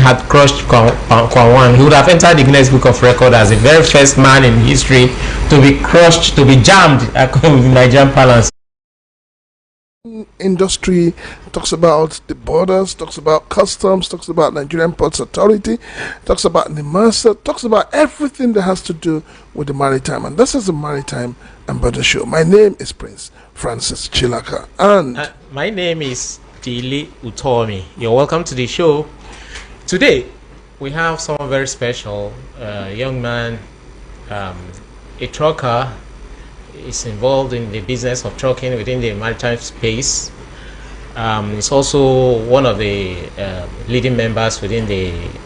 had crushed Kwan, he would have entered the Guinness Book of Record as the very first man in history to be crushed, to be jammed, according to Nigerian parlance. Industry talks about the borders, talks about customs, talks about Nigerian Ports Authority, talks about NIMASA, talks about everything that has to do with the maritime. And this is the Maritime and Border Show. My name is Prince Francis Chilaka, and my name is Tili Utomi. You're welcome to the show. Today we have someone very special, young man, a trucker. Is involved in the business of trucking within the maritime space. He's also one of the leading members within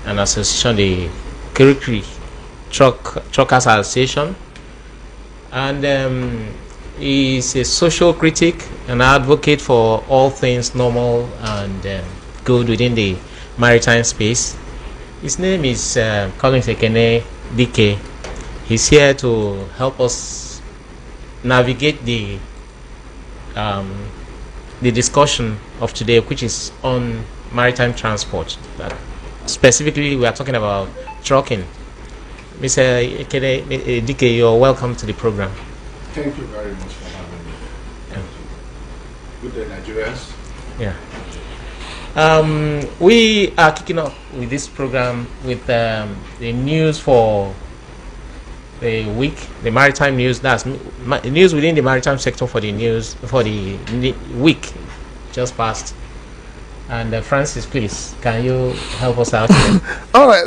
an association, the Kirikiri Truckers Association, and he's a social critic and advocate for all things normal and good within the maritime space. His name is Colin Sekene DK. He's here to help us navigate the discussion of today, which is on maritime transport. Specifically, we are talking about trucking. Mr. DK, you're welcome to the program. Thank you very much for having me. Good day, Nigerians. Yeah. We are kicking off with this program with the news for the week, the maritime news. That's news within the maritime sector for the week just passed. And Francis, please, can you help us out here? All right.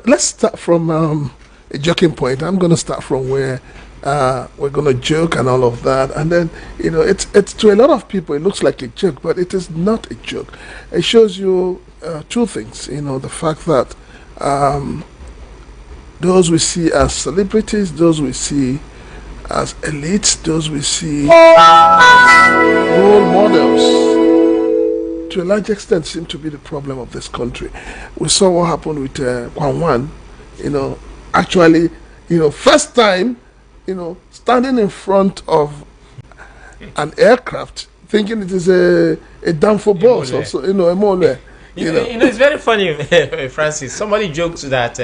Let's start from a joking point. I'm going to start from where we're going to joke and all of that, and then it's to a lot of people it looks like a joke, but it is not a joke. It shows you two things. The fact that those we see as celebrities, those we see as elites, those we see as role models, to a large extent seem to be the problem of this country. We saw what happened with Kwan, actually, first time, standing in front of an aircraft, thinking it is a Danfo bus, or so, a mole. It's very funny, Francis. Somebody joked that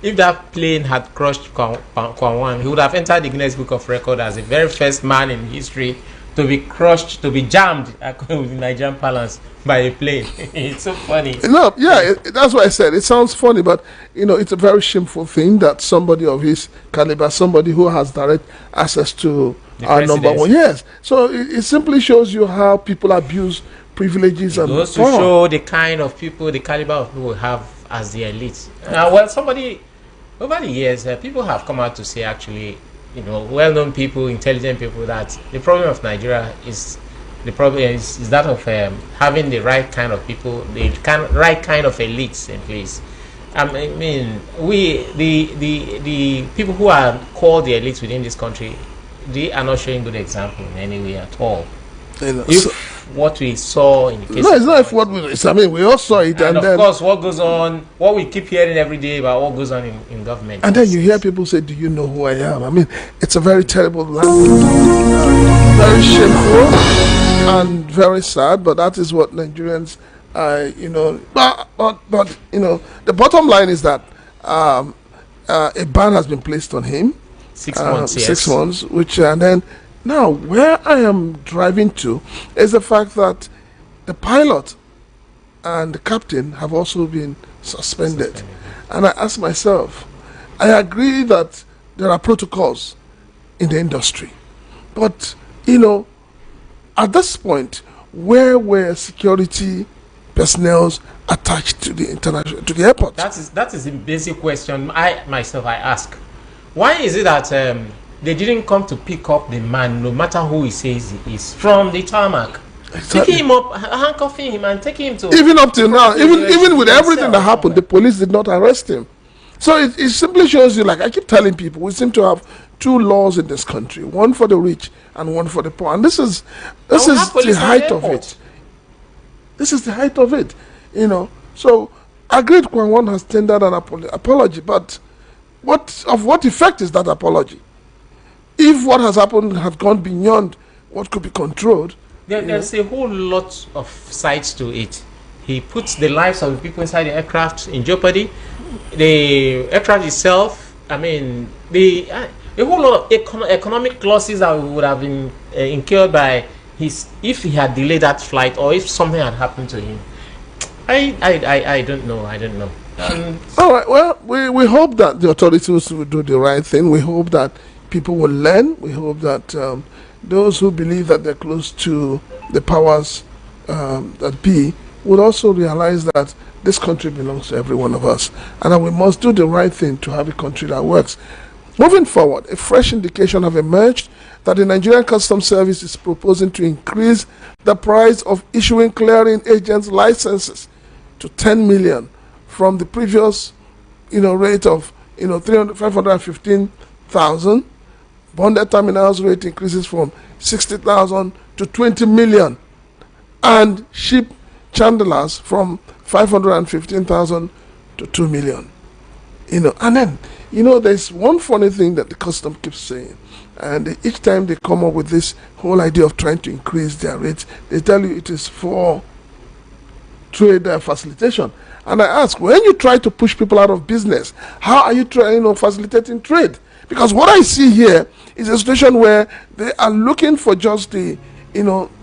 if that plane had crushed Kwan, he would have entered the Guinness Book of Record as the very first man in history to be crushed, to be jammed, according to Nigerian parlance, by a plane. It's so funny. That's what I said. It sounds funny, but it's a very shameful thing that somebody of his caliber, somebody who has direct access to our number one. Yes. So it simply shows you how people abuse privileges and goes to show the kind of people, the caliber of people we have as the elite. Over the years, people have come out to say, actually, well-known people, intelligent people, that the problem of Nigeria is that of having the right kind of people, the right kind of elites in place. I mean, the people who are called the elites within this country, they are not showing good example in any way at all. What we saw in the case. No, it's not what we. I mean, we all saw it, and of course, what goes on, what we keep hearing every day about what goes on in government. And then you hear people say, "Do you know who I am?" I mean, it's a very terrible language, very shameful, and very sad. But that is what Nigerians, But the bottom line is that a ban has been placed on him. 6 months. 6 months, which and then. Now, where I am driving to is the fact that the pilot and the captain have also been suspended. And I ask myself, I agree that there are protocols in the industry. But, at this point, where were security personnel attached to the airport? That is the basic question I ask. Why is it that they didn't come to pick up the man, no matter who he says he is, from the tarmac? Exactly. Picking him up, handcuffing him, and taking him to. Even up till now, even with everything that happened, the police did not arrest him. So it simply shows you, like I keep telling people, we seem to have two laws in this country: one for the rich and one for the poor. And this is the height of it. This is the height of it, So agreed, Kwan has tendered an apology, but what effect is that apology? If what has happened has gone beyond what could be controlled, there's a whole lot of sides to it. he puts the lives of the people inside the aircraft in jeopardy. The aircraft itself, I mean, a whole lot of economic losses that would have been incurred by his if he had delayed that flight or if something had happened to him. I don't know. All right. Well, we hope that the authorities will do the right thing. We hope that people will learn. We hope that those who believe that they're close to the powers that be would also realize that this country belongs to every one of us, and that we must do the right thing to have a country that works. Moving forward, a fresh indication have emerged that the Nigerian Customs Service is proposing to increase the price of issuing clearing agents licenses to 10 million from the previous, rate of 515,000. Bonded terminals rate increases from 60,000 to 20 million, and ship chandlers from 515,000 to 2 million. And then there's one funny thing that the custom keeps saying, and each time they come up with this whole idea of trying to increase their rates, they tell you it is for trade facilitation. And I ask, when you try to push people out of business, how are you trying facilitating trade? Because what I see here is a situation where they are looking for just the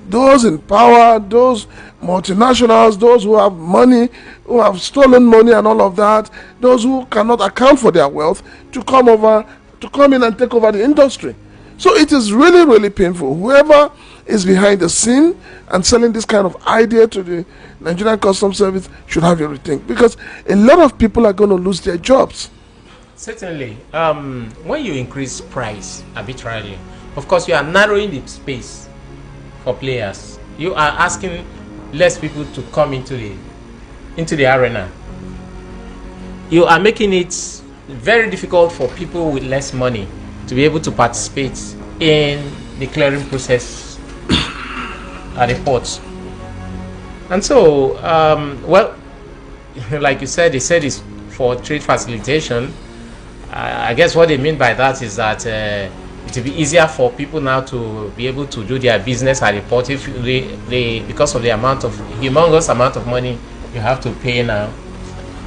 those in power, those multinationals, those who have money, who have stolen money and all of that, those who cannot account for their wealth, to come in and take over the industry. So it is really, really painful. Whoever is behind the scene and selling this kind of idea to the Nigerian Customs Service should have a rethink, because a lot of people are going to lose their jobs. Certainly. When you increase price arbitrarily, of course you are narrowing the space for players. You are asking less people to come into the arena. You are making it very difficult for people with less money to be able to participate in the clearing process at the ports. And so, like you said, they said it's for trade facilitation. I guess what they mean by that is that it will be easier for people now to be able to do their business at the port if they because of the humongous amount of money you have to pay now.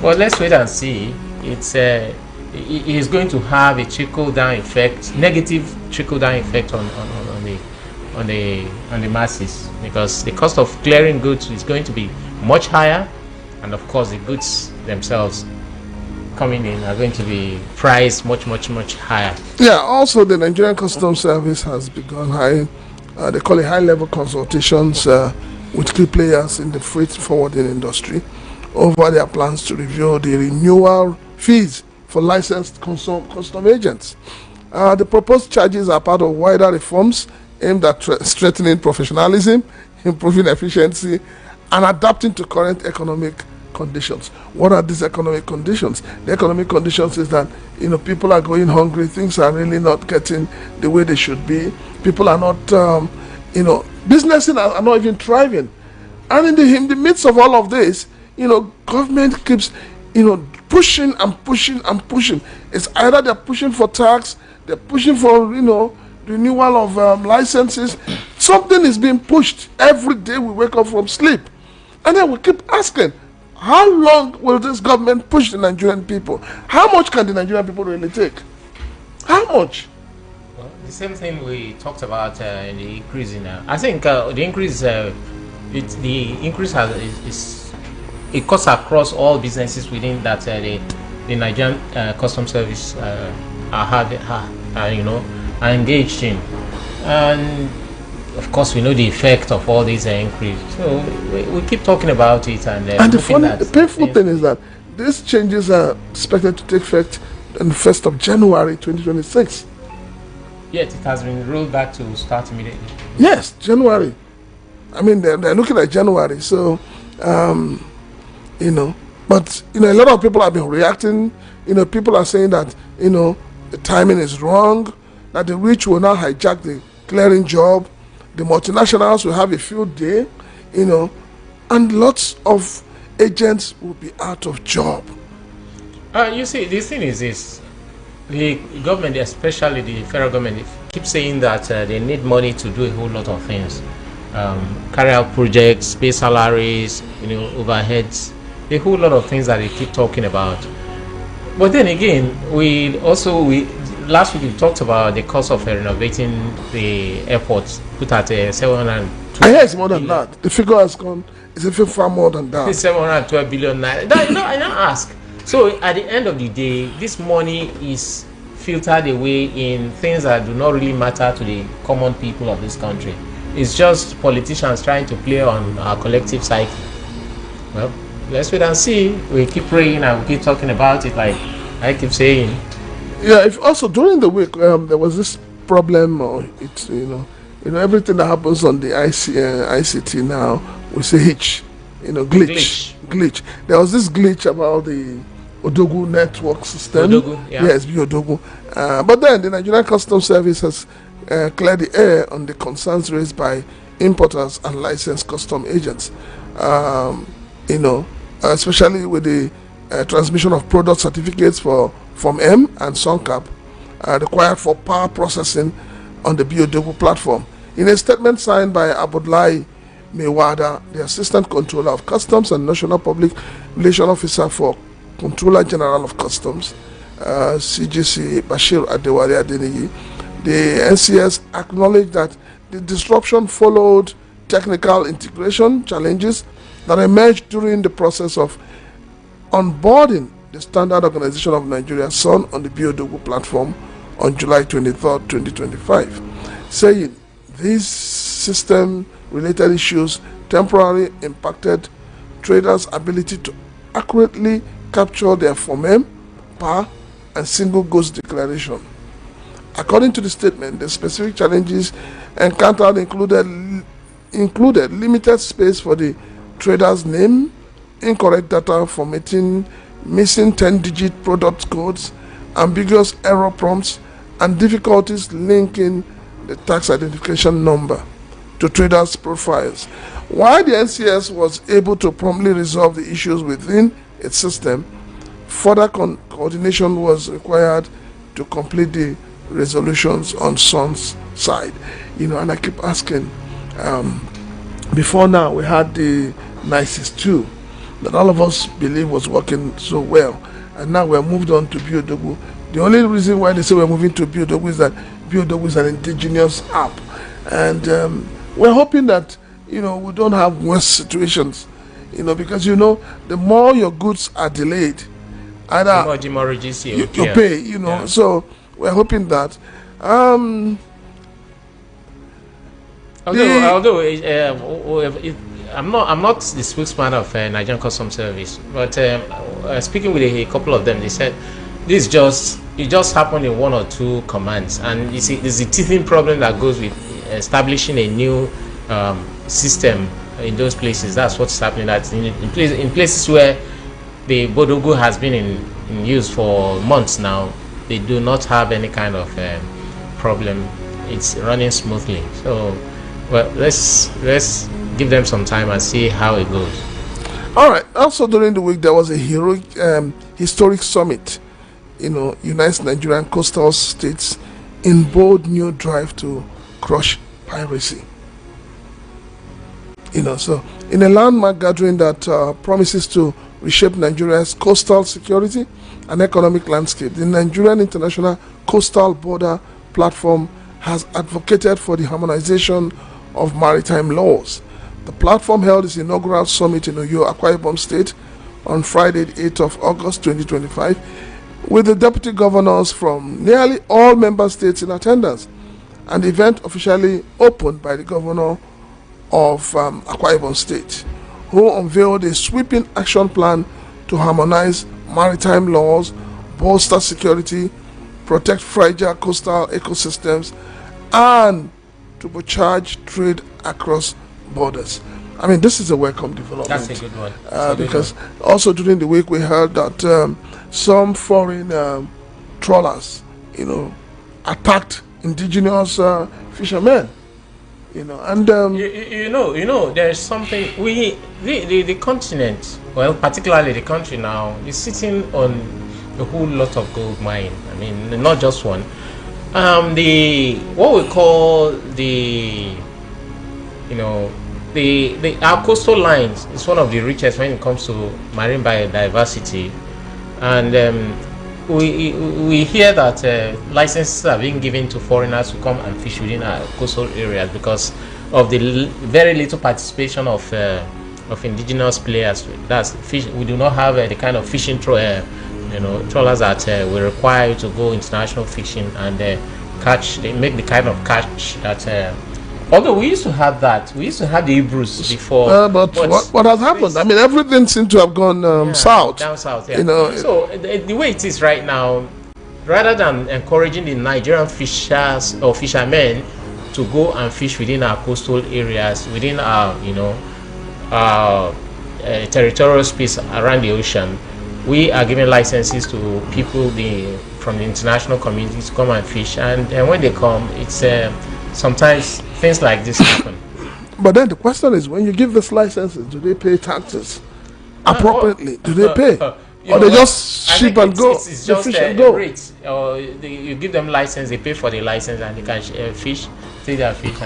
Well, let's wait and see. It is going to have a trickle-down effect, negative trickle-down effect on the masses, because the cost of clearing goods is going to be much higher, and of course the goods themselves coming in are going to be priced much higher. Yeah, also the Nigerian Customs Service has begun they call it high-level consultations with key players in the freight forwarding industry over their plans to review the renewal fees for licensed custom agents. The proposed charges are part of wider reforms aimed at strengthening professionalism, improving efficiency, and adapting to current economic conditions. What are these economic conditions? The economic conditions is that people are going hungry, things are really not getting the way they should be, people are not businesses are not even thriving, and in the midst of all of this, government keeps pushing and pushing and pushing. It's either they're pushing for tax, they're pushing for renewal of licenses. Something is being pushed every day we wake up from sleep, and then we keep asking, how long will this government push the Nigerian people? How much can the Nigerian people really take? How much? Well, the same thing we talked about in the increase in. I think the increase it cuts across all businesses within that the Nigerian Customs Service are engaged in, and of course we know the effect of all these increase. So we keep talking about it, and the painful thing is that these changes are expected to take effect on the 1st of January 2026. Yet it has been rolled back to start immediately. Yes, January. I mean, they're looking at January. So, but a lot of people have been reacting. People are saying that the timing is wrong, that the rich will now hijack the clearing job, the multinationals will have a field day, and lots of agents will be out of job. You see, the thing is this: the government, especially the federal government, keeps saying that they need money to do a whole lot of things. carry out projects, pay salaries, overheads, a whole lot of things that they keep talking about. But then again, we last week we talked about the cost of renovating the airport, put at 702. I hear it's more than that. The figure has gone. It's even far more than that. 712 billion naira. I don't ask. So at the end of the day, this money is filtered away in things that do not really matter to the common people of this country. It's just politicians trying to play on our collective psyche. Well, let's wait and see. We keep praying and we keep talking about it, like I keep saying. Yeah. If also during the week there was this problem, or it's everything that happens on the ICT now, we say hitch, glitch. There was this glitch about the Odogu network system. Odogu, yeah. Yes, Odogu. But then the Nigerian Customs Service has cleared the air on the concerns raised by importers and licensed custom agents. Especially with the transmission of product certificates from M and Soncap required for power processing on the Biodogu platform. In a statement signed by Abdullahi Mewada, the Assistant Controller of Customs and National Public Relations Officer for Controller General of Customs, CGC Bashir Adewale Adeniyi, the NCS acknowledged that the disruption followed technical integration challenges that emerged during the process of onboarding the Standard Organization of Nigeria (SON) on the Biodogu platform on July 23, 2025, saying these system-related issues temporarily impacted traders' ability to accurately capture their FOMEM, PAR, and single goods declaration. According to the statement, the specific challenges encountered included limited space for the trader's name, incorrect data formatting, missing 10-digit product codes, ambiguous error prompts, and difficulties linking the tax identification number to traders' profiles. While the NCS was able to promptly resolve the issues within its system, further coordination was required to complete the resolutions on SON's side. And I keep asking, before now we had the NICES 2 that all of us believe was working so well, and now we're moved on to Biodogu. The only reason why they say we're moving to Biodogu is that Biodogu is an indigenous app, and we're hoping that we don't have worse situations, because the more your goods are delayed, either the more you pay, Yeah. So we're hoping that. Although I'm not the spokesman of Nigerian Customs Service, but speaking with a couple of them, they said it just happened in one or two commands, and you see, there's a teething problem that goes with establishing a new system in those places. That's what's happening. That in places where the Bodogu has been in use for months now, they do not have any kind of problem. It's running smoothly. So, well, let's give them some time and see how it goes. All right. Also, during the week, there was a historic summit. Unites Nigerian coastal states in bold new drive to crush piracy. So in a landmark gathering that promises to reshape Nigeria's coastal security and economic landscape, the Nigerian International Coastal Border Platform has advocated for the harmonization of maritime laws. The platform held its inaugural summit in Oyo, Akwa Ibom State on Friday, the 8th of August 2025, with the deputy governors from nearly all member states in attendance, and the event officially opened by the governor of Akwa Ibom State, who unveiled a sweeping action plan to harmonize maritime laws, bolster security, protect fragile coastal ecosystems, and turbocharge trade across borders. I mean, this is a welcome development. That's a good one. Because also during the week we heard that some foreign trawlers, attacked indigenous fishermen. And there's something the continent, well, particularly the country now, is sitting on a whole lot of gold mine. I mean, not just one. What we call the our coastal lines is one of the richest when it comes to marine biodiversity, and we hear that licenses are being given to foreigners to come and fish within our coastal areas because of the very little participation of indigenous players. That's fish. We do not have the kind of fishing trawlers that we require to go international fishing and catch. They make the kind of catch that. Although we used to have that, we used to have the Hebrews before. But what has happened? I mean, everything seems to have gone south. Down south, yeah. So the way it is right now, rather than encouraging the Nigerian fishers or fishermen to go and fish within our coastal areas, within our territorial space around the ocean, we are giving licenses to people from the international community to come and fish, and when they come, it's sometimes things like this happen. But then the question is, when you give this licenses, do they pay taxes appropriately? Do they pay? Or they just ship and go? It's just a rate. You give them license, they pay for the license, and they can fish, take their fish.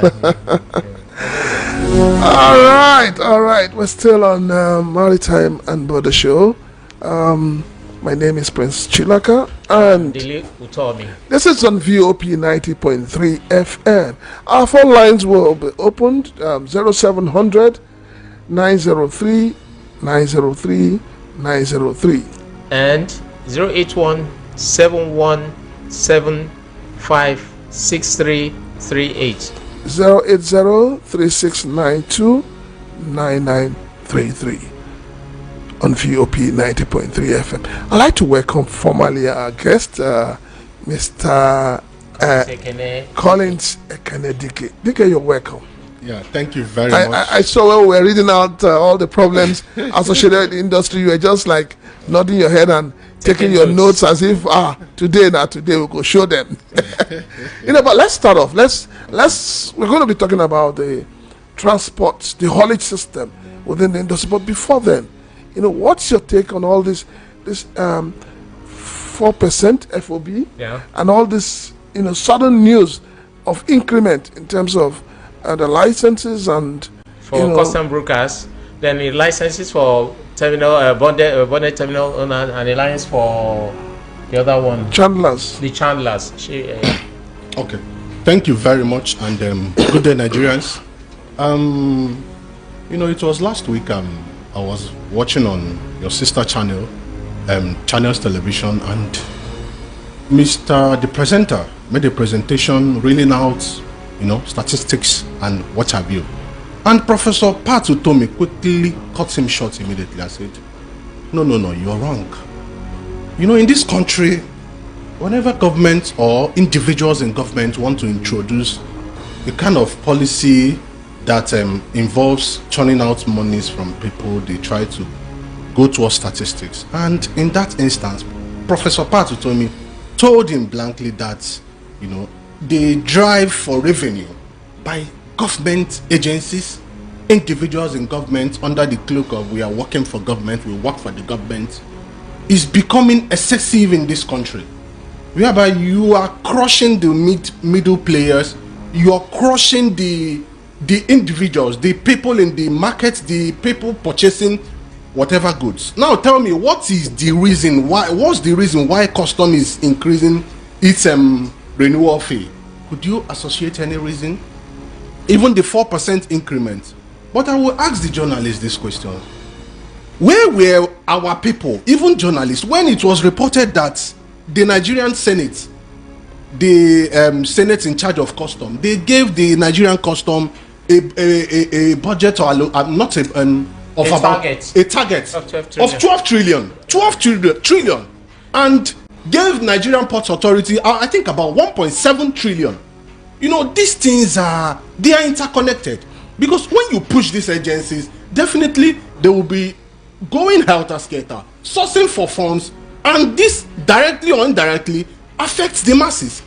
All right. We're still on Maritime and Border Show. My name is Prince Chilaka, and this is on VOP 90.3 FM. Our phone lines will be opened 0700 903 903 903 and 081 717 56338 080 3692 9933 on VOP 90.3 FM. I'd like to welcome formally our guest, Mr. Collins Ekenedike. Dike, you're welcome. Yeah, thank you very much. I saw when we were reading out all the problems associated with the industry, you were just like nodding your head and taking your notes as if today we go show them. But let's start off. We're going to be talking about the transport, the haulage system within the industry. But before then, what's your take on all this 4% FOB and all this sudden news of increment in terms of the licenses and for custom brokers, then the licenses for terminal bonded terminal owner, and the license for the other one, chandlers. The chandlers. Okay, thank you very much, and good day, Nigerians. It was last week. I was watching on your sister channel, Channels Television, and the presenter made a presentation reeling out, statistics and what have you. And Professor Patu Tomi quickly cut him short immediately. I said, no, you're wrong. In this country, whenever government or individuals in government want to introduce a kind of policy that involves churning out monies from people, they try to go towards statistics. And in that instance, Professor Patu Tomi told him blankly that, they drive for revenue by government agencies, individuals in government under the cloak of we are working for government, we work for the government, is becoming excessive in this country, whereby you are crushing the middle players, you are crushing the individuals, the people in the market, the people purchasing whatever goods. Now tell me, what's the reason why custom is increasing its renewal fee? Could you associate any reason? Even the 4% increment. But I will ask the journalists this question. Where were our people, even journalists, when it was reported that the Nigerian Senate, the Senate in charge of custom, they gave the Nigerian custom a budget or not a target of 12 trillion and gave Nigerian Ports Authority I think about 1.7 trillion. These things they are interconnected, because when you push these agencies, definitely they will be going helter-skelter, sourcing for funds, and this directly or indirectly affects the masses.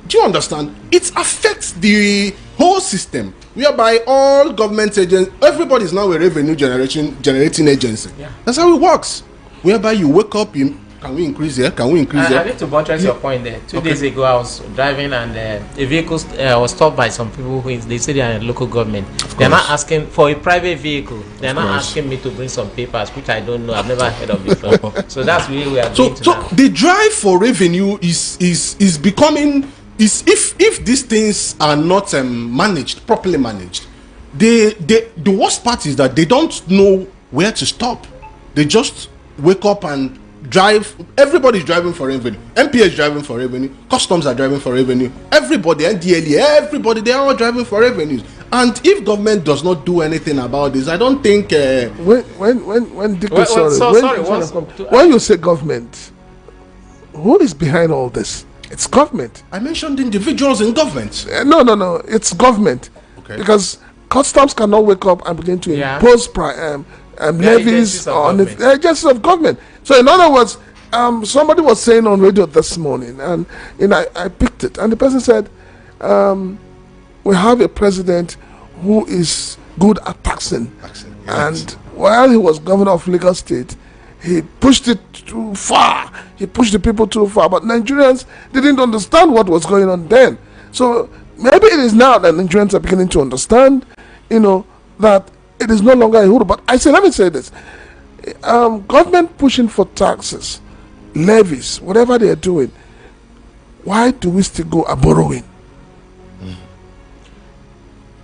Do you understand? It affects the whole system, whereby all government agents, everybody is now a revenue generating agency. Yeah. That's how it works. Whereby you wake up, Can we increase there? Can we increase I there? need to buttress your point there. 2 days ago, I was driving and a vehicle was stopped by some people who they say they are in local government. They're not asking for a private vehicle. They're not asking me to bring some papers, which I don't know. I've never heard of before. So that's where we are going to now. The drive for revenue is becoming if these things are not properly managed. The worst part is that they don't know where to stop. They just wake up and drive. Everybody's driving for revenue. MPA is driving for revenue. Customs are driving for revenue. Everybody, NDLE, everybody, they are all driving for revenues. And if government does not do anything about this, I don't think. When you say government, who is behind all this? It's government. I mentioned individuals in government. No. It's government. Okay. Because customs cannot wake up and begin to impose levies on the agencies of government. So in other words, somebody was saying on radio this morning, and I picked it, and the person said, we have a president who is good at taxing. Yes. And while he was governor of Lagos State, he pushed it too far. He pushed the people too far. But Nigerians didn't understand what was going on then. So maybe it is now that Nigerians are beginning to understand, that it is no longer a hoodoo. But let me say this. Government pushing for taxes, levies, whatever they are doing, why do we still go borrowing?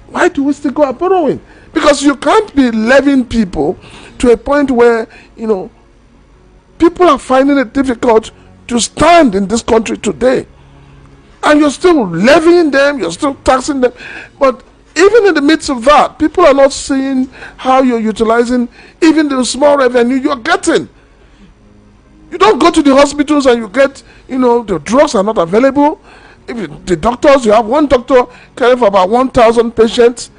Why do we still go borrowing? Because you can't be levying people to a point where, people are finding it difficult to stand in this country today. And you're still levying them, you're still taxing them. But even in the midst of that, people are not seeing how you're utilizing even the small revenue you're getting. You don't go to the hospitals and you get, the drugs are not available. If the doctors, you have one doctor caring for about 1,000 patients.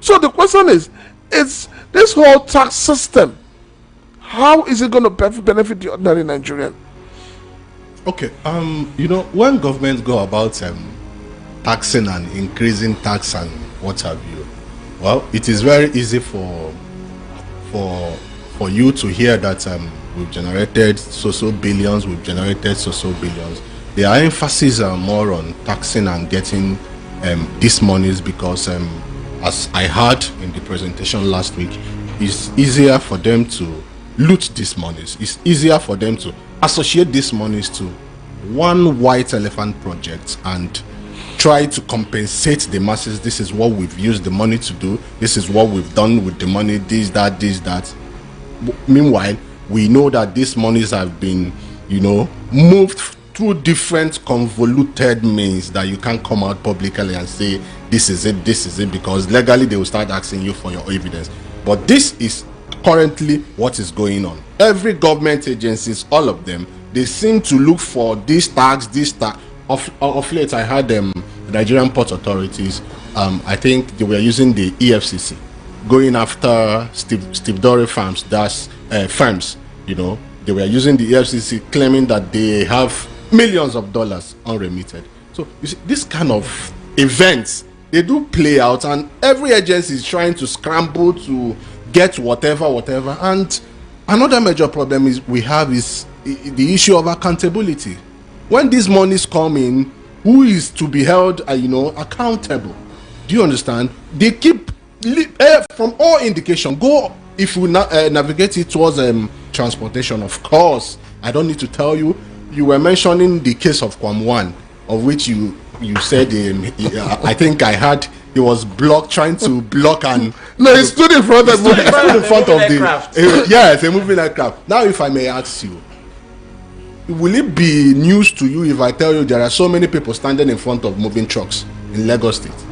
So the question is, it's this whole tax system. How is it going to benefit the ordinary Nigerian? Okay, when governments go about taxing and increasing tax and what have you, well, it is very easy for you to hear that we've generated so billions, we've generated so billions. Their emphasis are more on taxing and getting these monies because, as I heard in the presentation last week, it's easier for them to loot these monies. It's easier for them to associate these monies to one white elephant project and try to compensate the masses. This is what we've used the money to do. This is what we've done with the money. This, that. Meanwhile, we know that these monies have been, moved through different convoluted means that you can't come out publicly and say this is it, because legally they will start asking you for your evidence. But this is currently what is going on. Every government agencies, all of them, they seem to look for this tax. Of late, I heard the Nigerian port authorities, I think they were using the EFCC, going after Steve Dory firms. They were using the EFCC, claiming that they have millions of dollars unremitted. So you see, this kind of events, they do play out, and every agency is trying to scramble to get whatever. And another major problem we have is the issue of accountability. When these monies come in, who is to be held accountable? Do you understand? They keep from all indication, if we navigate it towards transportation. Of course, I don't need to tell you. You were mentioning the case of Kwam, of which you said I think I heard he was trying to block and he stood in front of yes, a moving aircraft. Now, if I may ask you, will it be news to you if I tell you there are so many people standing in front of moving trucks in Lagos State?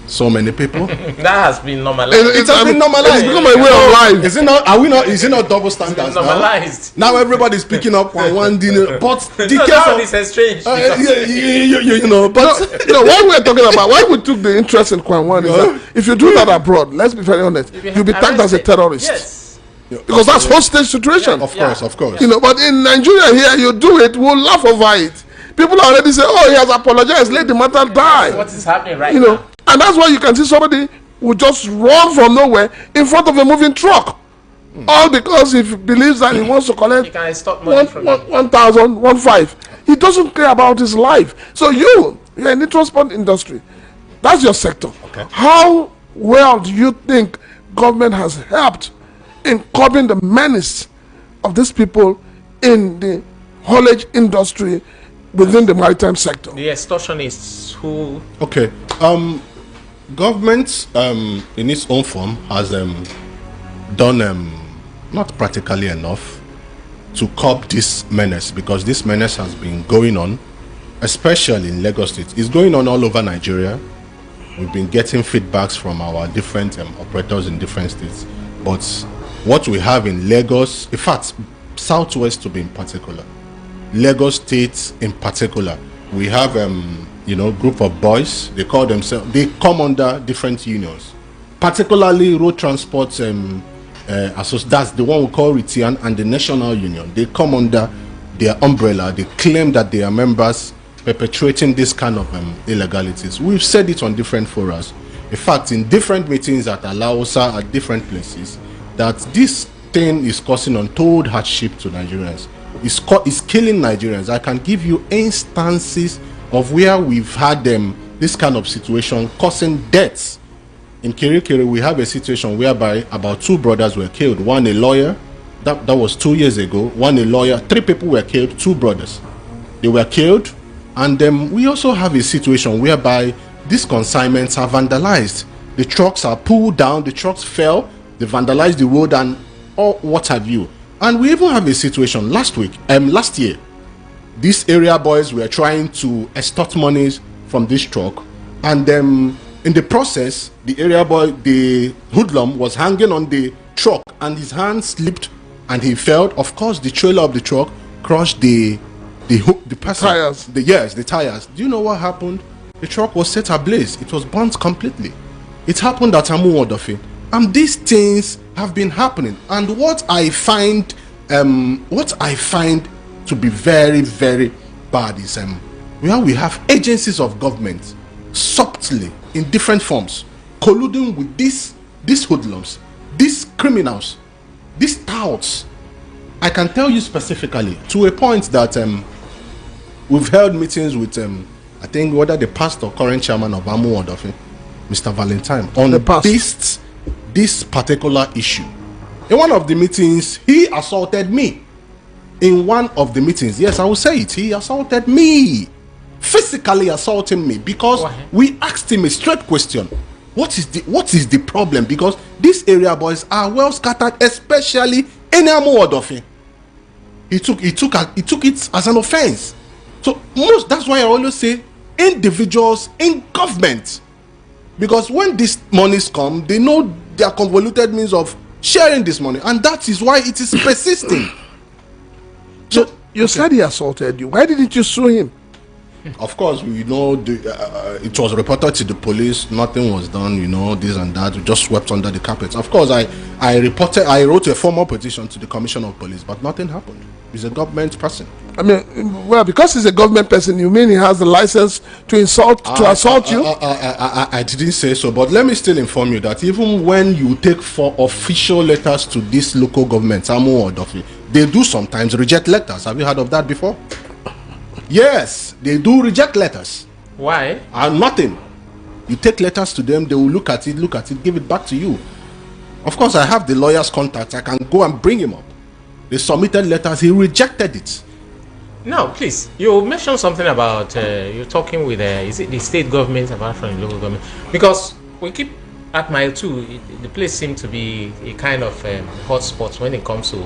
So many people. That has been normalized. It has been normalized. It's become a way of life. Is it not? Are we not? Is it not double standards normalized? Now everybody's picking up one dinner. But the case of this is strange. But what we're talking about, why we took the interest in Kwan is that if you do that abroad, let's be very honest, you'll be tagged as a terrorist. Yes. Because that's hostage situation. Yeah, of course. But in Nigeria here, you do it, we'll laugh over it. People already say, "Oh, he has apologized. Let the matter die." That's what is happening right now. And that's why you can see somebody who just run from nowhere in front of a moving truck. All because he believes that he wants to He collect can extort money from you. 1,000, He doesn't care about his life. So you're in the transport industry. That's your sector. Okay. How well do you think government has helped in curbing the menace of these people in the haulage industry within the maritime sector? The extortionists who Okay. Government, in its own form, has done not practically enough to curb this menace, because this menace has been going on, especially in Lagos State. It's going on all over Nigeria. We've been getting feedbacks from our different operators in different states. But what we have in Lagos, in fact, Southwest to be in particular, Lagos State in particular, we have group of boys. They call themselves. They come under different unions, particularly road transport. That's the one we call Ritian and the National Union. They come under their umbrella. They claim that they are members perpetuating this kind of illegalities. We've said it on different forums. In fact, in different meetings at Alaosa, at different places, that this thing is causing untold hardship to Nigerians. It's killing Nigerians. I can give you instances of where we've had this kind of situation causing deaths. In Kirikiri, we have a situation whereby about 2 brothers were killed. One a lawyer, that was 2 years ago. One a lawyer, 3 people were killed, 2 brothers. They were killed. And we also have a situation whereby these consignments are vandalized. The trucks are pulled down, the trucks fell, they vandalized the road and what have you. And we even have a situation last year. These area boys were trying to extort monies from this truck, and in the process, the area boy, the hoodlum, was hanging on the truck, and his hand slipped, and he fell. Of course, the trailer of the truck crushed the person. Tires. The tires. Do you know what happened? The truck was set ablaze. It was burnt completely. It happened at Amu Odofe, and these things have been happening. And what I find to be very, very bad is where we have agencies of government subtly in different forms colluding with these hoodlums, these criminals, these touts. I can tell you specifically to a point that we've held meetings with I think whether the past or current chairman of Amu Odofe, Mr. Valentine, on this particular issue. In one of the meetings, he assaulted me. In one of the meetings, yes, I will say it, he assaulted me, physically assaulting me, because we asked him a straight question. What is the problem? Because these area boys are well scattered, especially in Amu Odofe. He took it as an offense. So that's why I always say individuals in government, because when these monies come, they know there are convoluted means of sharing this money, and that is why it is persisting. So you said he assaulted you. Why didn't you sue him? Of course, we know it was reported to the police. Nothing was done. This and that. We just swept under the carpet. Of course, I wrote a formal petition to the Commissioner of Police, but nothing happened. He's a government person. I mean, well, because he's a government person, you mean he has the license to assault you? I didn't say so, but let me still inform you that even when you take 4 official letters to this local government, Amu Odofe, they do sometimes reject letters. Have you heard of that before? Yes, they do reject letters. Why? Nothing. You take letters to them, they will look at it, give it back to you. Of course, I have the lawyer's contact. I can go and bring him up. They submitted letters, he rejected it. Now, please, you mentioned something about you're talking with is it the state government apart from the local government? Because we keep at Mile 2, the place seems to be a kind of hot spot when it comes to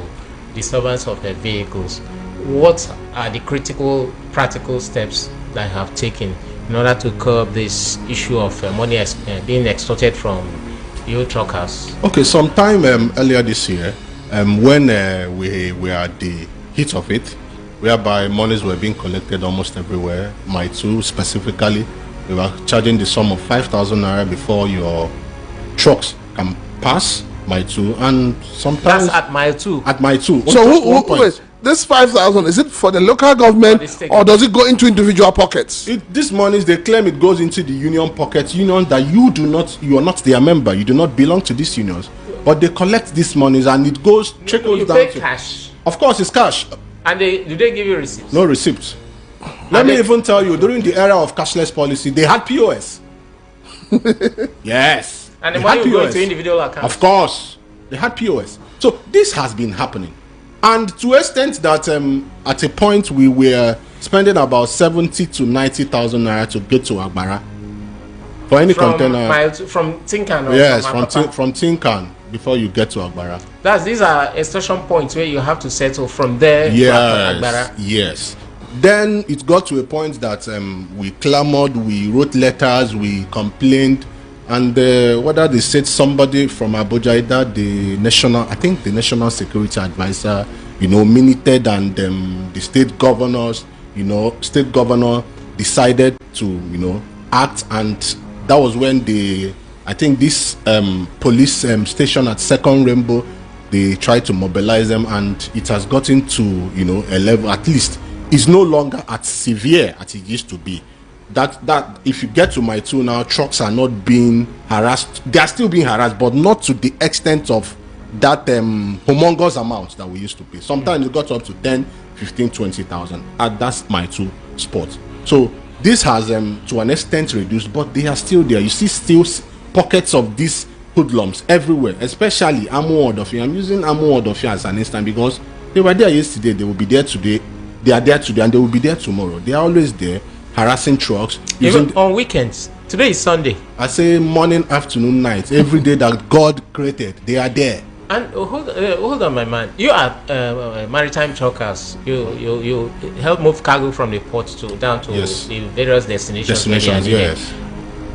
disturbance of vehicles. What are the critical, practical steps that have taken in order to curb this issue of money being extorted from you truckers? Okay, sometime earlier this year, when we were at the heat of it, whereby monies were being collected almost everywhere, Mile 2 specifically, we were charging the sum of 5,000 naira before your trucks can pass Mile 2, and sometimes that's at Mile 2. At Mile 2. So wait, this 5,000, is it for the local government or does it go into individual pockets? This money, they claim it goes into the union pockets. Unions that you are not their member. You do not belong to these unions. but they collect these monies and it trickles You down pay to cash. Of course, it's cash. And do they give you receipts? No receipts. Let me even tell you, during the era of cashless policy, they had POS. Yes. And the money will go into individual accounts. Of course. They had POS. So this has been happening. And to an extent that at a point we were spending about 70 to 90,000 naira to get to Agbara. For any container. From Tinkan? Yes, from Tinkan before you get to Agbara. These are extortion points where you have to settle from there to Agbara. Yes. Then it got to a point that we clamored, we wrote letters, we complained, and whether they said somebody from Abuja, either the national security advisor, minuted, and the state governor decided to, act, and that was when this police station at Second Rainbow, they tried to mobilize them, and it has gotten to, a level, at least, is no longer as severe as it used to be. That if you get to my two now, trucks are not being harassed. They are still being harassed, but not to the extent of that humongous amount that we used to pay. Sometimes it got up to 10, 15, 20,000. And that's my two spots. So this has to an extent reduced, but they are still there. You see still pockets of these hoodlums everywhere, especially Amu Odofia. I'm using Amu Odofia as an instance because they were there yesterday, they will be there today. They are there today and they will be there tomorrow. They are always there harassing trucks. Even on weekends. Today is Sunday. I say morning, afternoon, night. Every day that God created, they are there. And hold on, my man. You are maritime truckers. You help move cargo from the port down to the various destinations. Yes.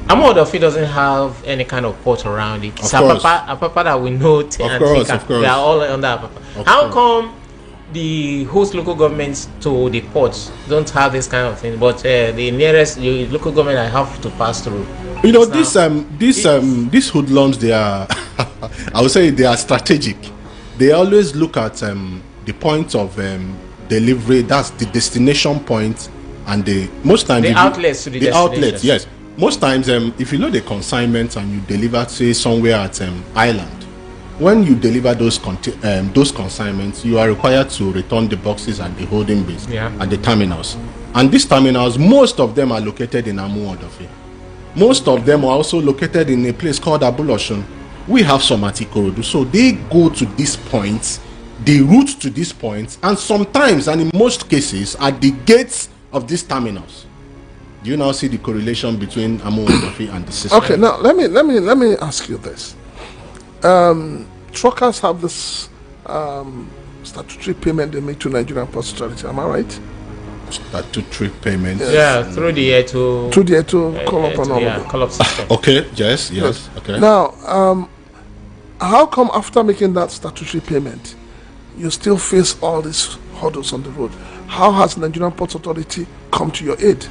Amodofi doesn't have any kind of port around it. It's Apapa that we know. Of course. They are all under Apapa. How come the host local governments to the ports don't have this kind of thing, but the nearest local government I have to pass through? These hoodlums, they are I would say they are strategic. They always look at the point of delivery, that's the destination point, and most times the outlets to the outlets, yes. Most times if you know the consignment and you deliver, say, somewhere at Island, when you deliver those consignments, you are required to return the boxes at the holding base, at the terminals. And these terminals, most of them are located in Amu Odofe. Most of them are also located in a place called Abuloshun. We have some at Ikorodu. So they go to these points, they route to these points, and sometimes, and in most cases, at the gates of these terminals. Do you now see the correlation between Amu Odofe and the system? Okay, now let me ask you this. Truckers have this statutory payment they make to Nigerian Ports Authority. Am I right? Statutory payments. Yeah, through the Eto call-up system. Okay. Yes. Okay. Now, how come after making that statutory payment, you still face all these hurdles on the road? How has Nigerian Ports Authority come to your aid?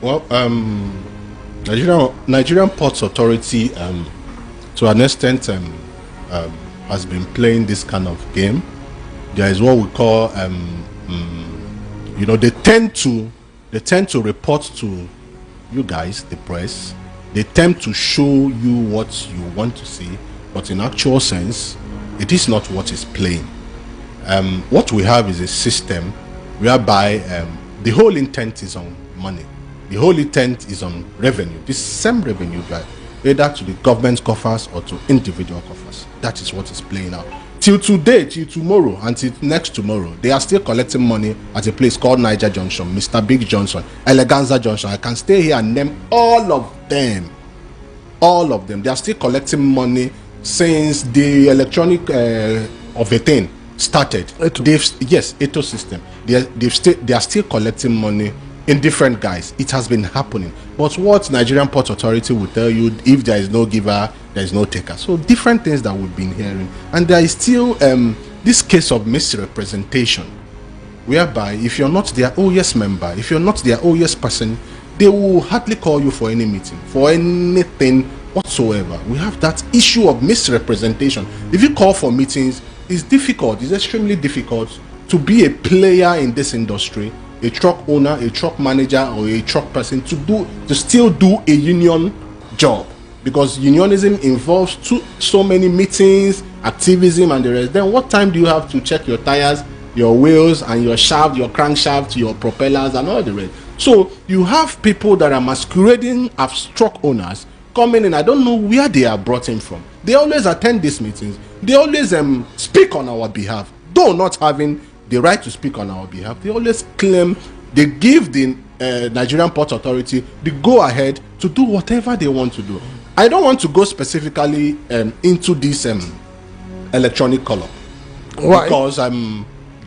Well, Nigerian Ports Authority, to an extent, has been playing this kind of game. There is what we call, they tend to report to you guys, the press. They tend to show you what you want to see, but in actual sense, it is not what is playing. What we have is a system whereby the whole intent is on money. The whole intent is on revenue. This same revenue, either to the government coffers or to individual coffers. That is what is playing out. Till today, till tomorrow, until next tomorrow, they are still collecting money at a place called Niger Junction, Mr. Big Johnson, Eleganza Junction. I can stay here and name all of them. All of them. They are still collecting money since the electronic of a thing started. Eto system. They are still collecting money in different guys. It has been happening. But what Nigerian Port Authority will tell you, if there is no giver, there is no taker. So different things that we've been hearing. And there is still this case of misrepresentation, whereby if you're not their OES member, if you're not their OES person, they will hardly call you for any meeting, for anything whatsoever. We have that issue of misrepresentation. If you call for meetings, it's difficult. It's extremely difficult to be a player in this industry, a truck owner, a truck manager, or a truck person to still do a union job. because unionism involves so many meetings, activism, and the rest. Then what time do you have to check your tires, your wheels, and your shaft, your crankshaft, your propellers, and all the rest? So you have people that are masquerading as truck owners coming in. I don't know where they are brought in from. They always attend these meetings. They always speak on our behalf, though not having the right to speak on our behalf. They always claim, they give the Nigerian Port Authority the go-ahead to do whatever they want to do. I don't want to go specifically into this electronic column. Why? Because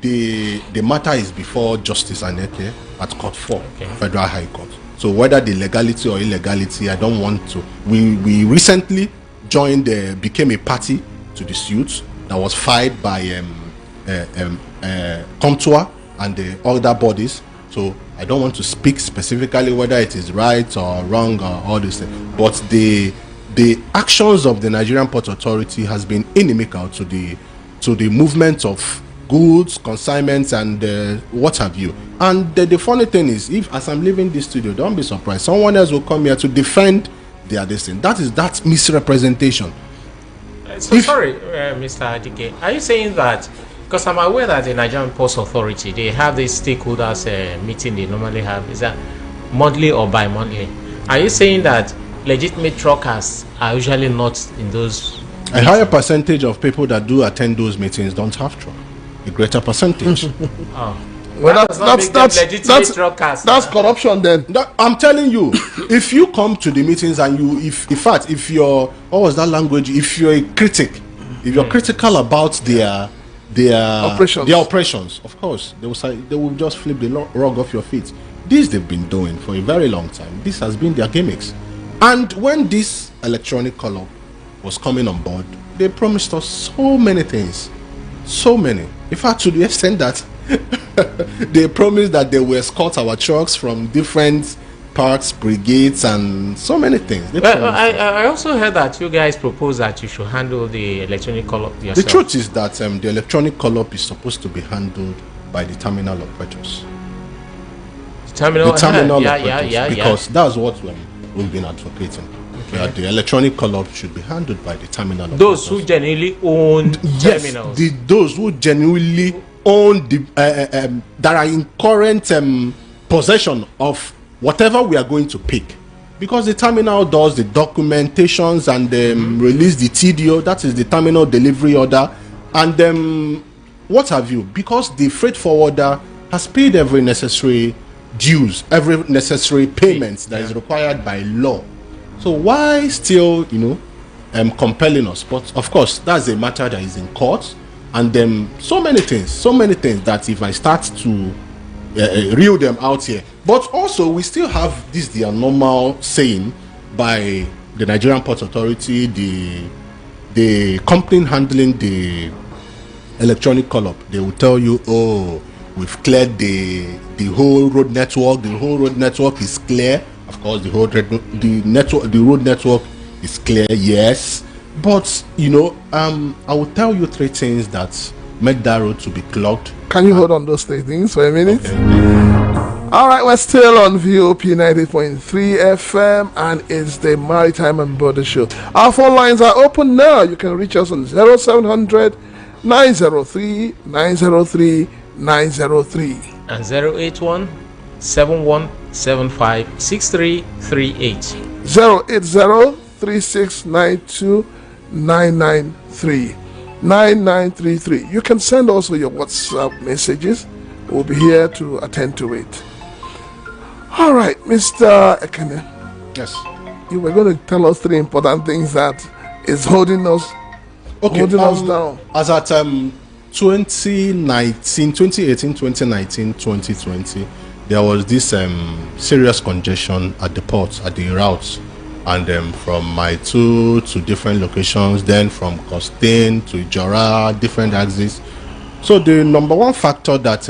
the matter is before Justice Aneke at Court 4, Federal High Court. So whether the legality or illegality, I don't want to. We recently became a party to the suit that was filed by Comtua and the other bodies. So I don't want to speak specifically whether it is right or wrong or all this thing. But the actions of the Nigerian Port Authority has been inimical to the movement of goods, consignments, and what have you. And the funny thing is, if as I'm leaving this studio, don't be surprised, someone else will come here to defend their destiny. That's misrepresentation. Sorry, Mr. Adike, are you saying that, because I'm aware that the Nigerian Ports Authority, they have this stakeholders meeting they normally have, is that monthly or bi-monthly? Are you saying that legitimate truckers are usually not in those meetings? A higher percentage of people that do attend those meetings don't have truck. A greater percentage. Well, that's corruption then. I'm telling you, if you come to the meetings and if you're, what was that language? If you're a critic, if you're critical about their operations, of course, they will just flip the rug off your feet. This they've been doing for a very long time. This has been their gimmicks. And when this electronic column was coming on board, they promised us so many things. So many. In fact, to the extent that they promised that they will escort our trucks from different parks, brigades, and so many things. I also heard that you guys proposed that you should handle the electronic call-up yourself. The truth is that the electronic call-up is supposed to be handled by the terminal operators. The terminal operators, because that's what we've been advocating. Okay. The electronic call-up should be handled by the terminal operators. Those who genuinely own terminals. Those who genuinely own that are in current possession of whatever we are going to pick, because the terminal does the documentations and release the TDO, that is the terminal delivery order, and what have you, because the freight forwarder has paid every necessary dues, every necessary payments that is required by law. So why still compelling us? But of course that's a matter that is in court. And so many things that if I start to reel them out here. But also we still have this their normal saying by the Nigerian Port Authority, the company handling the electronic call-up. They will tell you, oh, we've cleared the whole road network. The whole road network is clear. Of course, the road network is clear, yes. But I will tell you three things that make that road to be clogged. Can you hold on those three things for a minute? Okay. All right, we're still on VOP 90.3 FM, and it's the Maritime and Border Show. Our phone lines are open now. You can reach us on 0700 903 903 903 and 081 7175 6338 080 3692 993 9933. You can send also your WhatsApp messages. We'll be here to attend to it. All right, Mr. Ekene. Yes. You were going to tell us three important things that is holding us down. As at 2018, 2019, 2020, there was this serious congestion at the ports, at the routes. And from Maitu to different locations, then from Costain to Jora, different axes. So the number one factor that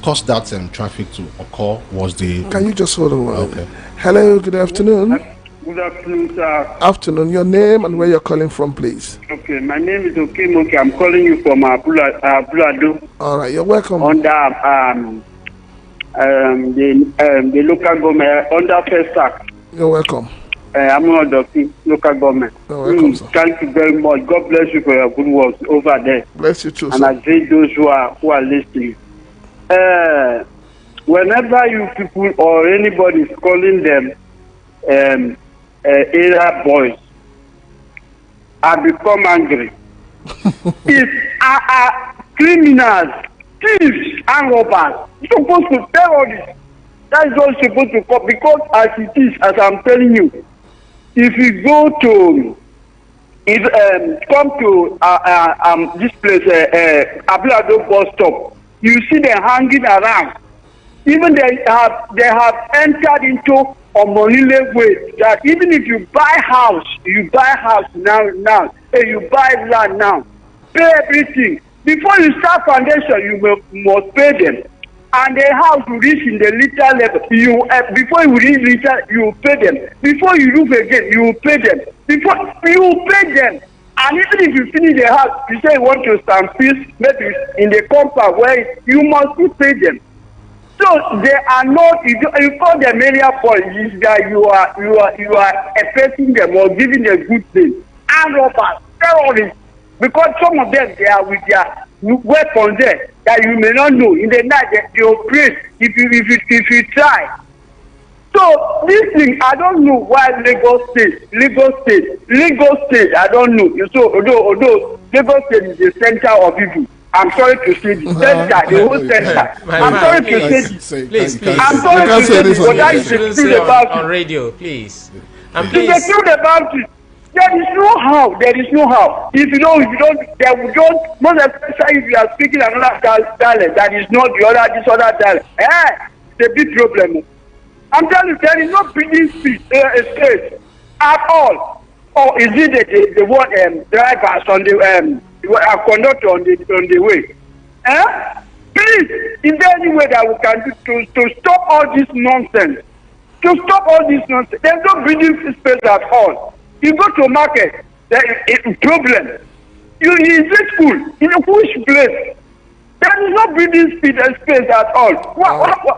caused that traffic to occur was the... Can you just hold on? Okay. Hello, good afternoon. Good afternoon, sir. Afternoon. Your name and where you're calling from, please. Okay, my name is Okemoke. I'm calling you from Bulado. All right, you're welcome. Under the local government, under First Act. You're welcome. Amunodoki, local government. Welcome, sir. Thank you very much. God bless you for your good work over there. Bless you too, And sir. I greet those who are listening. Whenever you people or anybody is calling them area boys, I become angry. If criminals, thieves, and robbers, you're supposed to terrorists. That's what you're supposed to call, because as it is, as I'm telling you, if you go to, come to this place, Ablado bus stop, you see them hanging around. Even they have entered into Omonile way that even if you buy house now, and you buy land now, pay everything. Before you start foundation, you must pay them. And the house will reach in the little level. Before you reach little, you pay them. Before you roof again, you pay them. Before you pay them. And even if you finish the house, you say you want to stand peace, maybe in the compound where you must still pay them. So they are not. You call them area boys, that you are affecting them or giving them good thing. And robbers, terrorists, because some of them, they are with their weapons there that you may not know. In the night they operate if you try. So this thing, I don't know why Lagos State, I don't know. So although Lagos State is the center of evil, I'm sorry to say the center, the whole center. I'm sorry to say this. Please. I'm sorry to say this, but that is the truth about on it. radio, please. And It's the truth about it. There is no how. If you don't, most especially if you are speaking another dialect that is not this other dialect. It's a big problem. I'm telling you, there is no breathing space at all. Or is it the one drivers on the conductor on the way? Please, is there any way that we can do to stop all this nonsense? There's no breathing space at all. You go to a market, there is a problem. You in this school, in which place? There is no breathing space at all.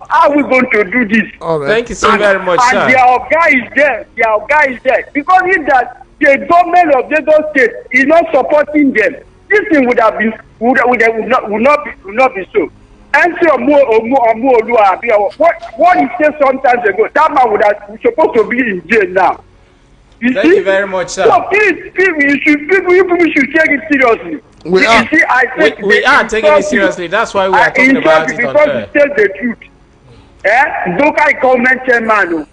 How are we going to do this? All right. Thank you so very much, sir. And their guy is there. Because if that the government of Lagos State is not supporting them, this thing would not be so. And what he said sometimes ago, that man would have supposed to be in jail now. Thank you very much, sir. So please, people should take it seriously. We are. We are taking it seriously. That's why we are talking about it on because air. you tell the truth. Local government chairman.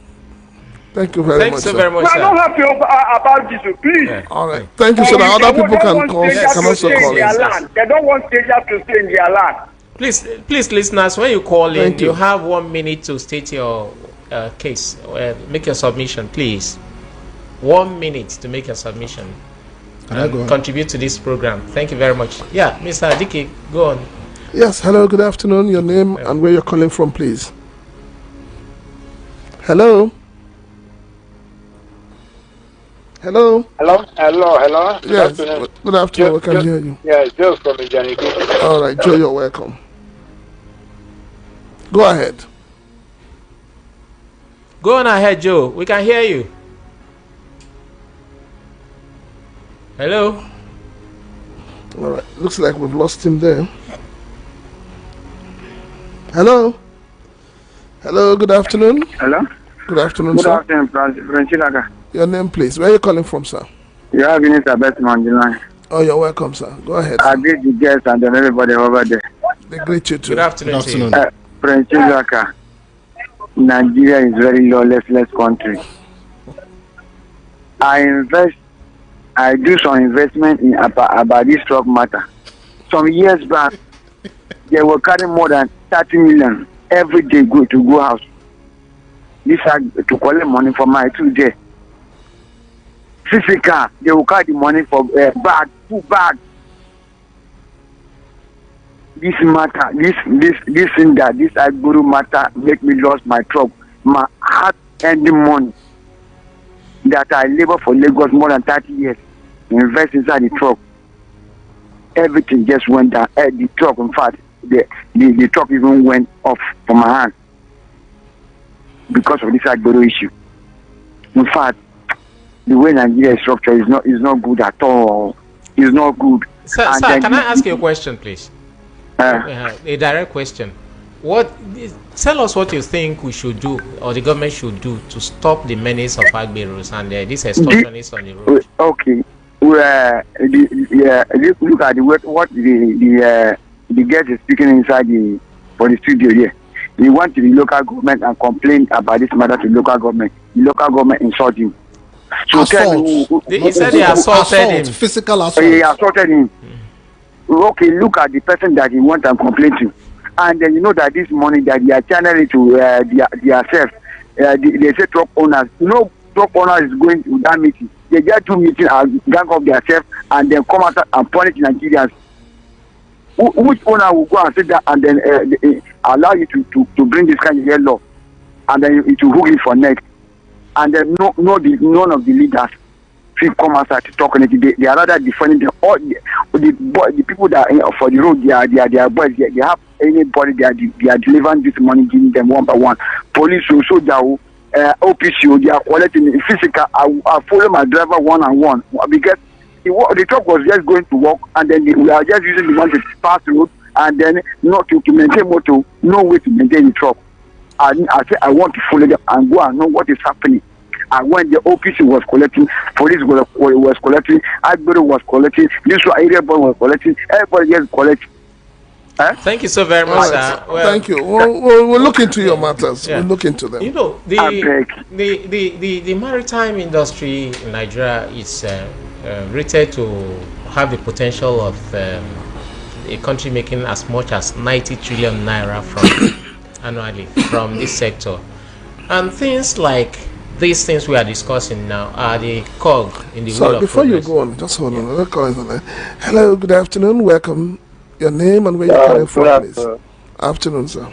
Thank you very much, so sir. very much, I sir. don't have to about this, please. Yeah. All right. Thank you, so that other people can also call in. Land. They don't want strangers to stay in their land. Please, listeners, when you call in, Thank you. you have 1 minute to state your case. Make your submission, please. 1 minute to make your submission. Can I go on? Contribute to this program. Thank you very much. Yeah, Mr. Adiki, go on. Yes, hello, good afternoon. Your name and where you're calling from, please. Hello? Hello? Hello. Good Yes, afternoon. good afternoon. We can hear you. Yeah, Joe from Ijaniki. All right, Joe, you're welcome. Go ahead. Go on ahead, Joe. We can hear you. Hello? All right, looks like we've lost him there. Hello? Hello, good afternoon. Hello? Good afternoon, Good sir. afternoon, Franchilaga. Your name, please. Where are you calling from, sir? You have Minister Betman on the line. Oh, you're welcome, sir. Go ahead. I greet the guests and then everybody over there. They greet you too. Good afternoon. Good afternoon. To you. Franchilaga, Nigeria is very lawless country. I do some investment in about this stock matter. Some years back, they were carrying more than 30 million every day go house. This to collect money for my 2 days. Physical, they will carry the money for bag, 2 bags. This matter, this thing that this Agburu matter make me lose my truck, my heart ending money that I labor for Lagos more than 30 years, invest inside the truck. Everything just went down. The truck, in fact, the truck even went off from my hand because of this Agburu issue. In fact, the way Nigeria is structured is not good at all. It's not good. Sir, can I ask you a question, please? A direct question. Tell us what you think we should do, or the government should do, to stop the menace of Agberos and this extortionists on the road. Okay. Look at what the guest is speaking inside for the studio here. He went to the local government and complained about this matter to the local government. The local government insulted him. So he said he assaulted him. Physical assault. He assaulted him. Okay, look at the person that he went and complained to. And then you know that this money that they are channeling to themselves, they say truck owners. No truck owner is going to that meeting. They just do meeting and gang up themselves and then come out and punish Nigerians. Which owner will go and sit there and then allow you to bring this kind of law, and then it will hook you for next, and then none of the leaders will come outside to talk on it. They are rather defending them. All the people that are for the road, they are boys. They have anybody they are delivering this money, giving them one by one. Police, soldier, OPC, they are collecting physical. I follow my driver one-on-one because the truck was just going to work, and then we are just using the money to pass the road, and then not to maintain motor, no way to maintain the truck. I said I want to follow them and go and know what is happening. And when the OPC was collecting, police was collecting, Agbero was collecting, this area boy was collecting, everybody just collecting. Thank you so very much, sir. Well, thank you. We'll look into your matters. Yeah. We'll look into them. You know, the maritime industry in Nigeria is rated to have the potential of a country making as much as 90 trillion naira annually from this sector. And things like these things we are discussing now are the cog in the wheel of before progress. You go on, just hold on. Hello, good afternoon. Welcome. Your name and where you're calling from, please. Afternoon, sir.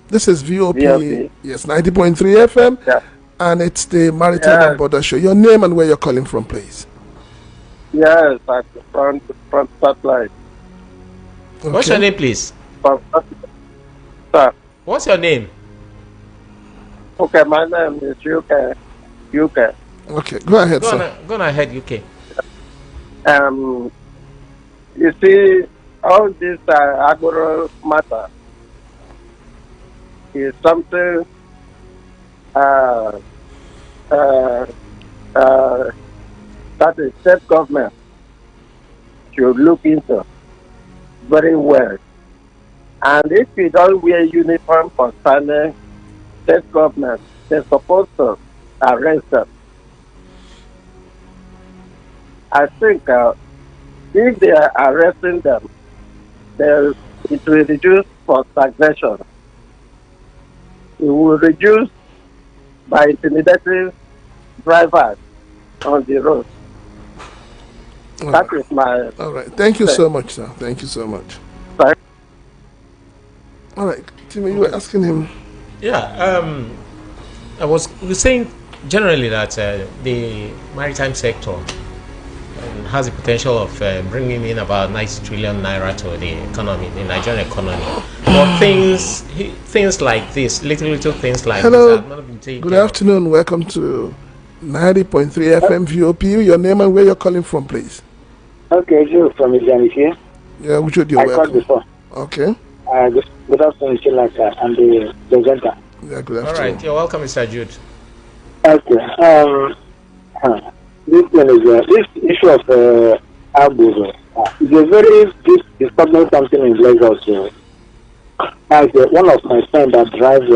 This is VOP. Yes, 90.3 FM. Yeah. And it's the Maritime and Border Show. Your name and where you're calling from, please. Yes, from Satellite. Okay. What's your name, please? Sir. What's your name? Okay, my name is UK. Okay, go ahead, sir. Go on ahead, UK. You see, all this agro matter is something that the state government should look into very well. And if you don't wear uniform concerning state government, they're supposed to arrest them. I think if they are arresting them, it will reduce for stagnation. It will reduce by intimidating drivers on the road. That is my... All right. Thank you so much, sir. Thank you so much. Sorry? All right. Timmy, you were asking him. Yeah. I was saying generally that the maritime sector has the potential of bringing in about 90 trillion naira to the economy, the Nigerian economy. But things like this, little things like Hello. this have not been taken. Good afternoon. Welcome to 90.3 FM VOP. Your name and where you're calling from, please. Okay, Joe from Islamic here. Yeah, which would you welcome? Called before. Okay. Good afternoon, Chilaka, and the presenter. Yeah, good afternoon. All right, you're welcome, Mr. Jude. Okay. This one is this issue of Abu is a very big disturbing something in Lagos. As one of my friends that drives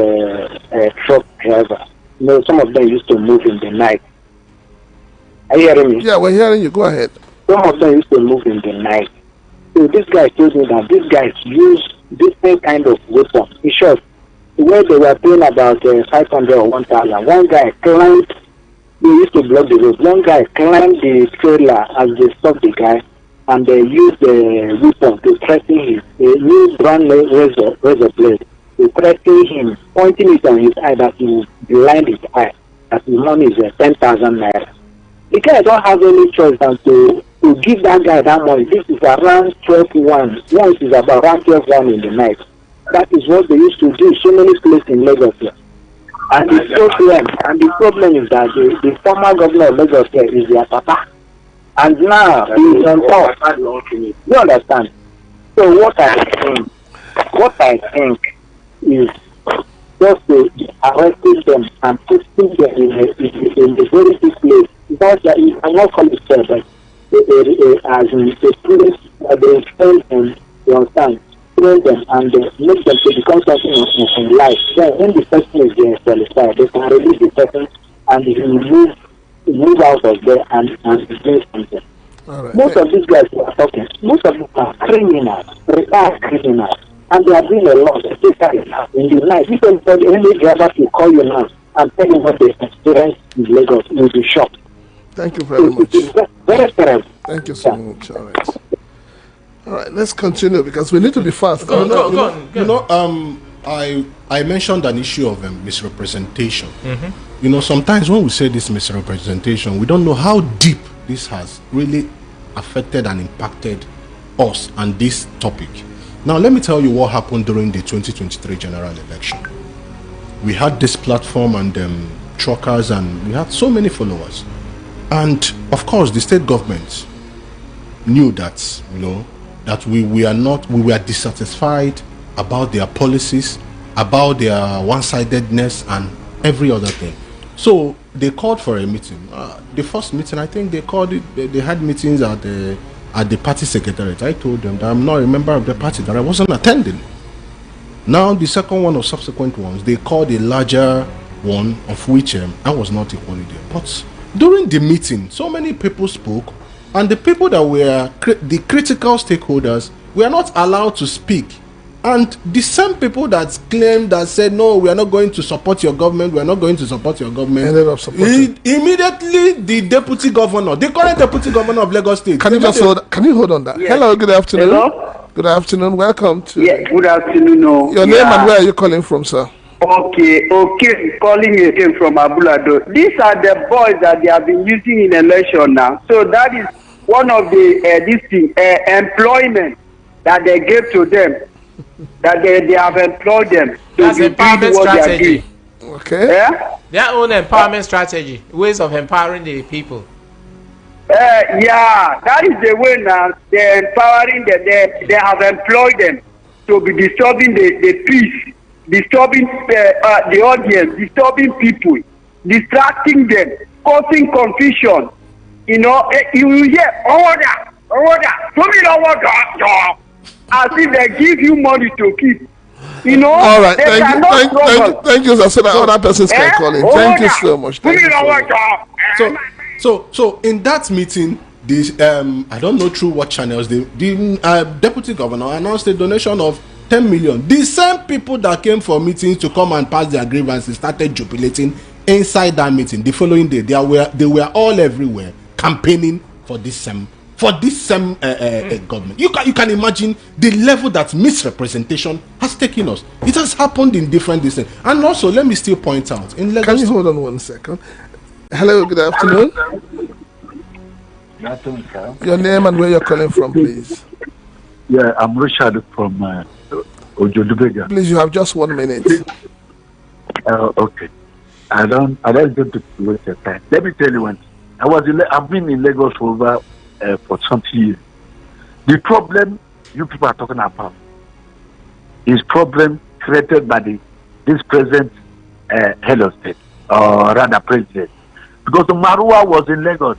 a truck driver, you know, some of them used to move in the night. Are you hearing me? Yeah, we're hearing you. Go ahead. Some of them used to move in the night. So this guy told me that these guys use different kind of weapon. In short, where they were paying about 500 or 1,000, one guy climbed. They used to block the road. One guy climbed the trailer as they stopped the guy, and they used the weapon to threaten him. They used brand razor blade to threaten him, pointing it on his eye that he will blind his eye, that his money is 10,000 naira. The guy don't have any choice than to give that guy that money. This is around 12:01. Once is about around 12:01 in the night. That is what they used to do so many places in Lagos here. And the problem is that the former governor of Lagos is their papa. And now he is on top. You understand? So what I think is just to arresting them and putting them in a very big place. Because you cannot call it fair, but as in a place that they train them, you understand, train them and make them to become something in life. Then when the person is qualified, they can release the person and he will move out of there and do something. Right. Most of these guys who are talking, most of them are criminals, retired criminals, and they are doing a lot, especially in the night. If any driver to call you now and tell you what they experience in Lagos, you'll be shocked. Thank you very much. Very terrible. Thank you so much. All right. All right, let's continue because we need to be fast. Go on. I mentioned an issue of misrepresentation. You know, sometimes when we say this misrepresentation, we don't know how deep this has really affected and impacted us and this topic. Now, let me tell you what happened during the 2023 general election. We had this platform and truckers, and we had so many followers. And of course, the state government knew that, you know, that we were dissatisfied about their policies, about their one-sidedness and every other thing. So they called for a meeting. The first meeting, I think they called it, they had meetings at the party secretariat. I told them that I'm not a member of the party, that I wasn't attending. Now the second one or subsequent ones, they called a larger one, of which I was not equally there. But during the meeting, so many people spoke, and the people that were the critical stakeholders were not allowed to speak. And the same people that claimed, that said, no, we are not going to support your government, we are not going to support your government, ended up supporting. Immediately the deputy governor, the current deputy governor of Lagos State. Can you hold on that? Yes. Hello, good afternoon. Hello? Good afternoon. Welcome to. Yeah, good afternoon. Your name and where are you calling from, sir? Okay, calling me again from Abulado. These are the boys that they have been using in election now. So that is one of the employment that they gave to them, that they have employed them. That's empowerment strategy. Okay. Yeah? Their own empowerment strategy, ways of empowering the people. Yeah, that is the way now. They're empowering them. They have employed them to be disturbing the peace, disturbing the audience, disturbing people, distracting them, causing confusion. You know, you will hear order, as if they give you money to keep. You know, all right, thank you, sir. So that other persons can call in. Thank you so much. So in that meeting, this I don't know through what channels the deputy governor announced a donation of 10 million. The same people that came for meetings to come and pass their grievances started jubilating inside that meeting. The following day, they were all everywhere campaigning for this same government. You can imagine the level that misrepresentation has taken us. It has happened in different distance. And also, let me still point out in Lagos. Can you hold on 1 second? Hello, good afternoon. Good afternoon, sir. Your name and where you're calling from, please. Yeah, I'm Richard from Ojolubega. Please, you have just 1 minute. Okay. I don't want to waste your time. Let me tell you one thing. I've been in Lagos for 20 years. The problem you people are talking about is problem created by this present head of state, or rather president. Because Marua was in Lagos.